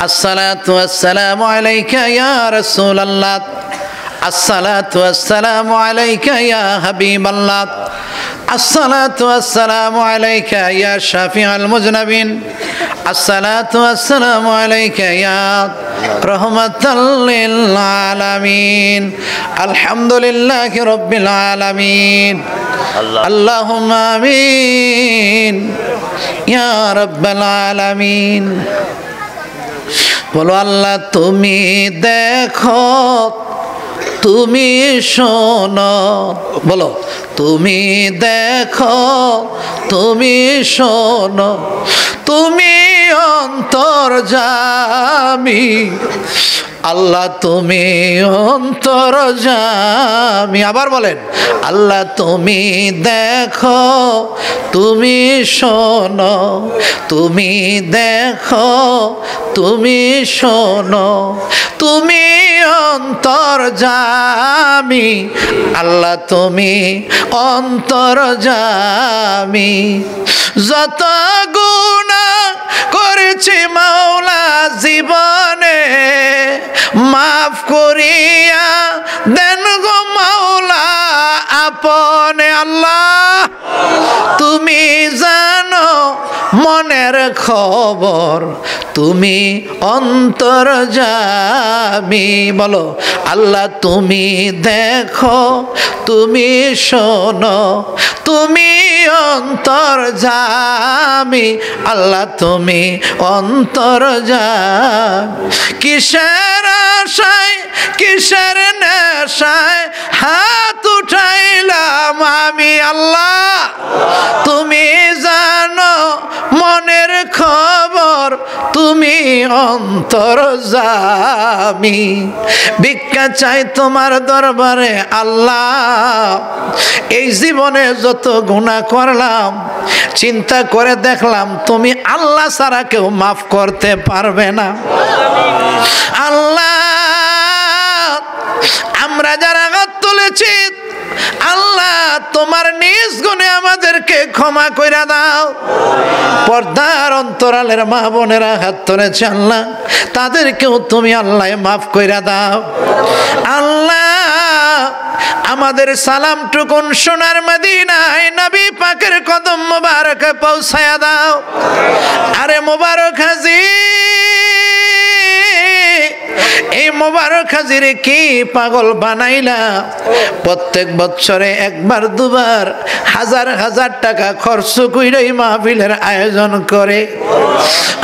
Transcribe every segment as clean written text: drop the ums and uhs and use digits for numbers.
আসসালাতু ওয়াসসালামু আলাইকা ইয়া রাসূলুল্লাহ, আসসালাতু ওয়াসসালামু আলাইকা ইয়া হাবিবাল্লাহ, আসসালাতু ওয়াসসালামু আলাইকা ইয়া শাফিউল মুজনাবিন, আসসালাতু ওয়াসসালামু আলাইকা ইয়া রাহমাতাল লিল আলামিন, আলহামদুলিল্লাহি রাব্বিল আলামিন, আল্লাহুম্মা আমিন ইয়া রাব্বাল আলামিন। বলো আল্লাহ তুমি দেখো, তুমি শোনো, বলো তুমি দেখো, তুমি শোনো, তুমি অন্তর্যামী, আল্লাহ তুমি অন্তর্যামী। আবার বলেন আল্লাহ তুমি দেখো, তুমি শোনো, তুমি দেখো, তুমি শোনো, তুমি অন্তর্যামী, আল্লাহ তুমি অন্তর্যামী। যত গুনাহ করেছি মাওলা জীবনে, মাফ করিয়া দেন গো মাওলা আপনে। আল্লাহ তুমি জানো মনের খবর, তুমি অন্তর্যামী। বলো আল্লাহ তুমি দেখো, তুমি শোনো, তুমি অন্তর্যামী, আল্লাহ তুমি অন্তর্যামী। কিসের আশায় কিসের নেশায় হাত উঠাইলাম আমি, আল্লাহ তুমি জানো মনের খবর, তুমি অন্তর্যামী। ভিক্ষা চাই তোমার দরবারে আল্লাহ, এই জীবনে যত গুনাহ করলাম চিন্তা করে দেখলাম তুমি আল্লাহ ছাড়া কেউ মাফ করতে পারবে না। আল্লাহ আমরা যারা হাত তুলেছি আল্লাহ তোমার নিজ গুণে আমাদেরকে ক্ষমা কইরা দাও। পর্দার অন্তরালের মা বোনেরা হাত তুলেছে আল্লাহ, তাদেরকেও তুমি আল্লাহ মাফ কইরা দাও। আল্লাহ আমাদের সালামটুকুন সোনার মদিনায় নবী পাকের কদম মোবারকে পৌঁছায়া দাও। আরে মোবারক হাজি, এই মোবারক হাজিরে কি পাগল বানাইলা? প্রত্যেক বছরে একবার দুবার হাজার হাজার টাকা খরচ কইরা এই মাহফিলের আয়োজন করে।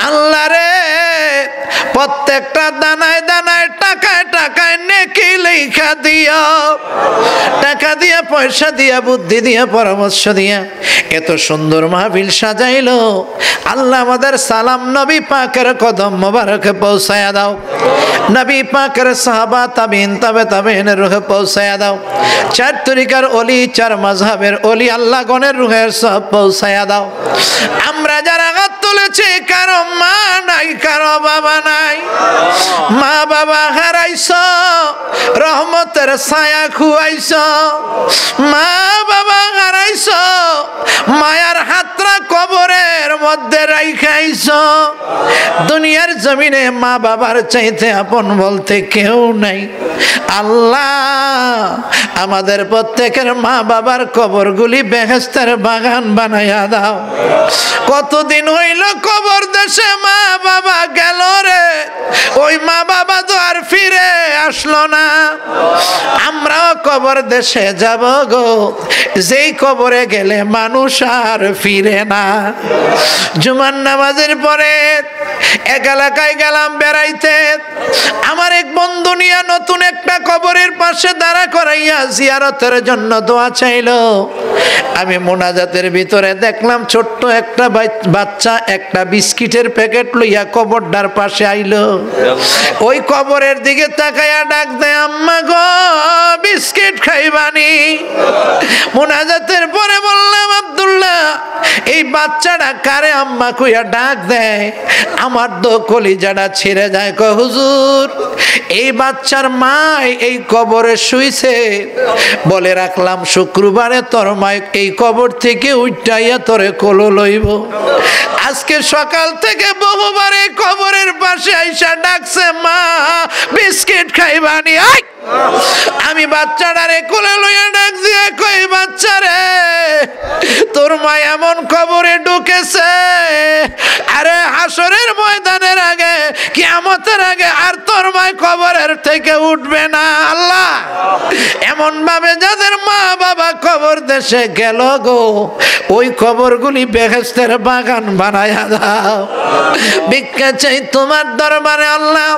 আল্লাহ রে প্রত্যেকটা দানায় দানায় টাকায় টাকায় নেকি লেখা দিও, টাকা দিয়া পয়সা দিয়া বুদ্ধি দিয়া পরামর্শ দিয়া এত সুন্দর মাহফিল সাজাইলো আল্লাহ। আমাদের সালাম নবী পাকের কদম মোবারকে পৌঁছায়া দাও, নবী পাকের সাহাবা তাবিন তাবে তাবিনের রুহে পৌঁছায়া দাও। চার তরিকার ওলি, চার মাযহাবের ওলি আল্লাহ গণের রুহে সব পৌঁছায়া দাও। আমরা যারা হাত তুলেছি কারো মা নাই, কারো বাবা নাই, মা বাবা হারাইছো, রহমতের ছায়া খুয়াইছো, মা বাবা হারাইছো, মায়ার হাতরা কবরের মধ্যে রাইখাইছো। দুনিয়ার জমিনে মা বাবার চাইতে আপন বলতে কেউ নাই। আল্লাহ আমাদের প্রত্যেকের মা বাবার কবরগুলি বেহেশতের বাগান বানাইয়া দাও। কতদিন হইল কবর দেশে মা বাবা গেল রে, ওই মা বাবা তো আর ফিরে আসলো না। আমরাও কবর দেশে যাব গো, যেই কবরে গেলে মানুষ আর ফিরে না। জুমার নামাজের পরে এক এলাকায় গেলাম বেড়াইতে, আমার এক বন্ধু নিয়ে নতুন একটা কবরের পাশে দাঁড়া করাইয়া জিয়ারতের জন্য দোয়া চাইলো। আমি মোনাজাতের ভিতরে দেখলাম ছোট্ট একটা বাচ্চা একটা বিস্কিটের প্যাকেট লইয়া কবরটার পাশে আইলো। ওই কবরের দিকে তাকাইয়া ডাক দেয়, আম্মা গো বিস্কিট খাইবানি? মোনাজাতের পরে বললাম, আব্দুল্লাহ এই বাচ্চাটা কারে আম্মা কইয়া ডাক দেয়? আমার তো কলিজাটা ছিঁড়ে যায়। কয় হুজুর এই বাচ্চার মা এই কবরে শুইছে, বলে রাখলাম শুক্রবারে তোর মা এই কবর থেকে উঠাইয়া তোরে কোলে লইব। আজকে সকাল থেকে বহুবার এই কবরের পাশে আইসা ডাকছে, মা বিস্কিট খাইবানি। আমি বাচ্চাটারে কোলে লইয়া ডাক দিয়ে কই, বাচ্চারে তোর মা এমন কবরে ঢুকেছে, আরে হাসরের ময়দানের আগে, কিয়ামতের আগে আর তোর মা কবরের থেকে উঠবে না। আল্লাহ এমন ভাবে যাদের মা বাবা কবর দেশে গেল গো, ওই কবরগুলি বেহেশতের বাগান বানায়া দাও। ভিক্ষা চাই তোমার দরবারে আল্লাহ।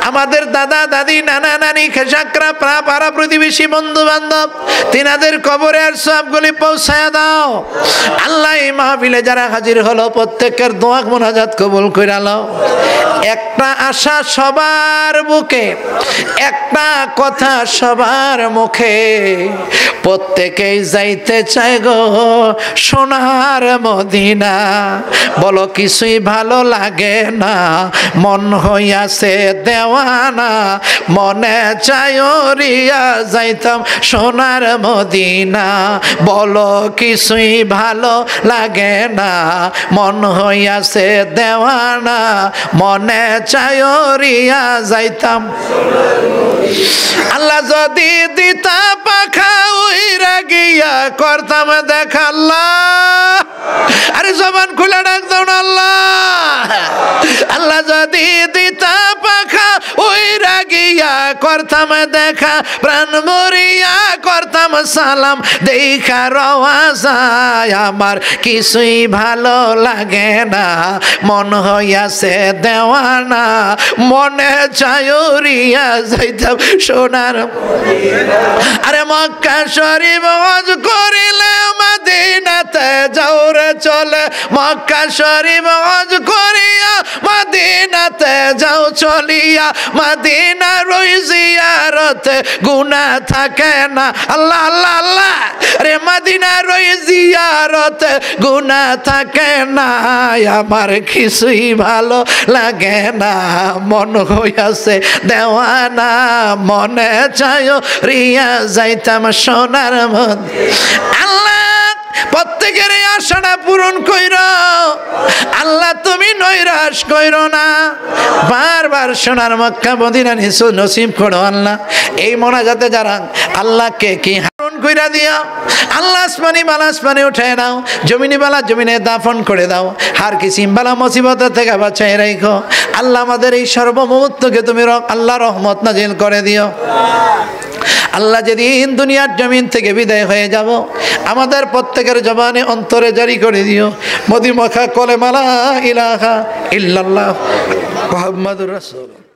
আমাদের দাদা দাদি নানা নানি খেসাকরা পাড়া প্রতিবেশী বন্ধু বান্ধব তিনাদের কবরে আর সবগুলি পৌঁছায়া দাও আল্লাহ। এই মাহফিলে যারা হাজির হলো প্রত্যেকের দোয়া মোনাজাত কবুল কইরা লও। একটা আশা সবার বুকে, একটা কথা সবার মুখে, প্রত্যেকেই যাইতে চায় গো সোনার মদিনা। বলো কিছুই ভালো লাগে না, মন হইয়াছে দেওয়ানা, মনে চায় রিয়া যাইতাম সোনার মদিনা। বলো কিছুই ভালো লাগে না, মন হইয়াছে দেওয়ানা, মনে চায় রিয়া যাইতাম। আল্লাহ যদি দিতা পাখা উইরা গিয়া করতাম দেখা। আল্লাহ আরে জবান খুলে ডাক দাও না আল্লাহ। আল্লাহ যদি দিতা পাখা উইরা গিয়া করতাম দেখা, প্রাণ মরিয়া করতাম সালাম দেখা রওয়া যায়। আমার কিছুই ভালো লাগে না, মন হইয়াছে দেওয়ানা, মনে চায় রিয়া যাইতাম সোনার। আরে মক্কা শরীফ হজ করিলে মদিনাতে যাও রে চলে, মক্কা শরীফ হজ করিয়া মদিনাতে যাও চলিয়া, মদিনার ওই জিয়ারতে গুনাহ থাকে না। আল্লাহ আল্লাহ আল্লাহ, রে মদিনার ওই জিয়ারতে গুনাহ থাকে না। আমার কিছুই ভালো লাগে না, মন হইয়াছে দেওয়ানা, মনে চায় রিয়া যাইতাম সোনার মদিনা। আল্লাহ প্রত্যেকের আশাটা পূরণ কইর আল্লাহ, তুমি নৈরাশ কইর না। বারবার সোনার মক্কা মদিনা নসিব করো আল্লাহ। এই মোনাজাতে যারা আল্লাহকে কি হারণ কইরা দিও আল্লাহ, আসমানি বালা আসমানে উঠে নাও, জমিনি বালা জমিনে দাফন করে দাও, হার কিসিম বালা মুসিবতের থেকে বাঁচাই রাখো আল্লাহ। আমাদের এই সর্বমুহূর্তকে তুমি আল্লাহ রহমত নাজিল করে দিও আল্লাহ। যেদিন দুনিয়ার জমিন থেকে বিদায় হয়ে যাব, আমাদের প্রত্যেকের জবানে অন্তরে জারি করে দিও মদিমা কলেমা লা ইলাহা ইল্লাল্লাহ মুহাম্মাদুর রাসূলুল্লাহ।